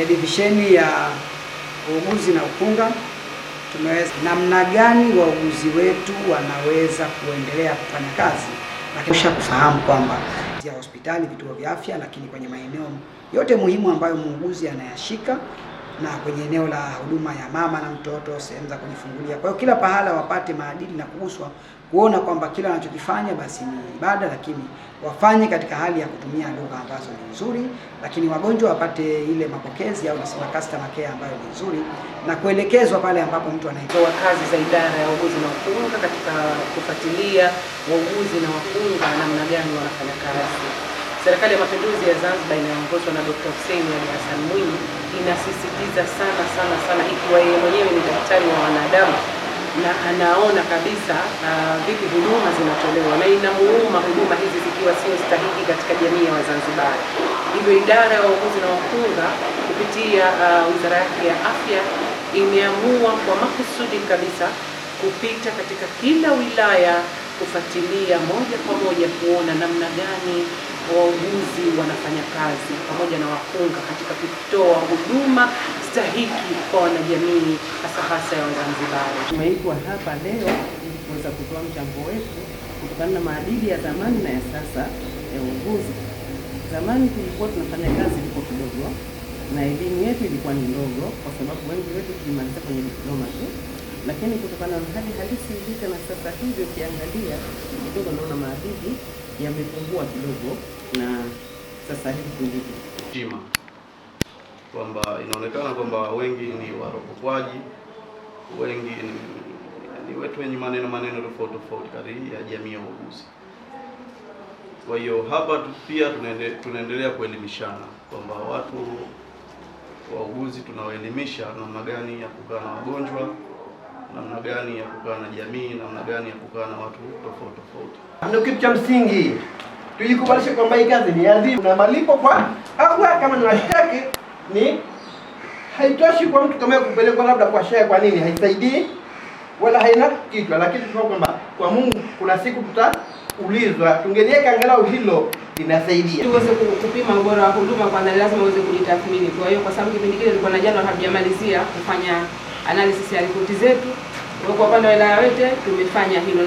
divisheni ya uuguzi na ukunga tumeweza namna gani wauguzi wetu wanaweza kuendelea kufanya kazi, lakini kufahamu kwamba ya hospitali, vituo vya afya, lakini kwenye maeneo yote muhimu ambayo muuguzi anayashika, na kwenye eneo la huduma ya mama na mtoto, sehemu za kujifungulia. Kwa hiyo kila pahala wapate maadili na kuguswa kuona kwamba kila wanachokifanya basi ni ibada, lakini wafanye katika hali ya kutumia lugha ambazo ni nzuri, lakini wagonjwa wapate ile mapokezi au nasema customer care ambayo ni nzuri, na kuelekezwa pale ambapo mtu anaitoa kazi za idara ya wauguzi na wakunga katika kufuatilia wauguzi na wakunga namna gani wanafanya kazi. Serikali ya Mapinduzi ya Zanzibar inaongozwa na Dr. Hussein Ali Hassan Mwinyi inasisitiza sana, ikiwa yeye mwenyewe ni daktari wa wanadamu na anaona kabisa vipi huduma zinatolewa na inamuuma huduma hizi zikiwa sio stahiki katika jamii ya Wazanzibari. Hivyo idara ya wauguzi na wakunga kupitia wizara yake ya afya imeamua kwa makusudi kabisa kupita katika kila wilaya kufuatilia moja kwa moja kuona namna gani wauguzi wanafanya kazi pamoja na wakunga katika kutoa huduma stahiki kwa wanajamii hasa ya Wazanzibari. Tumeitwa hapa leo ili kuweza kutoa mchango wetu kutokana na maadili ya zamani na ya sasa ya uuguzi. Zamani tulikuwa tunafanya kazi liko kidogo na elimu yetu ilikuwa ni ndogo, kwa sababu wengi wetu tulimaliza kwenye diploma tu, lakini kutokana na hali halisi ilivyo na sasa hivi ukiangalia kidogo naona maadili yamepungua kidogo na sasa hivi tulivyo. Kwamba inaonekana kwamba wengi ni waropokwaji, wengi ni wetu wenye maneno tofauti kati ya jamii ya uuguzi. Kwa hiyo hapa pia tunaendelea kuelimishana kwamba watu wauguzi tunawaelimisha namna gani ya kukaa na wagonjwa, namna gani ya kukaa na jamii, namna gani ya kukaa na watu tofauti. Ndio kitu cha msingi. Tujikubalishe kwamba hii kazi ni adhibu na malipo kwa au kama ni washtaki ni haitoshi kwa mtu kama kupelekwa labda kwa shehe. Kwa nini? Haisaidii wala haina kichwa, lakini tunao kwamba kwa Mungu kuna siku tutaulizwa. Tungeliweka angalau hilo linasaidia. Tuweze kupima ubora wa huduma, kwa lazima uweze kujitathmini. Kwa hiyo kwa sababu kipindi kile tulikuwa na jana hatujamalizia kufanya analysis ya ripoti zetu, kwa upande wa wilaya yote tumefanya hilo.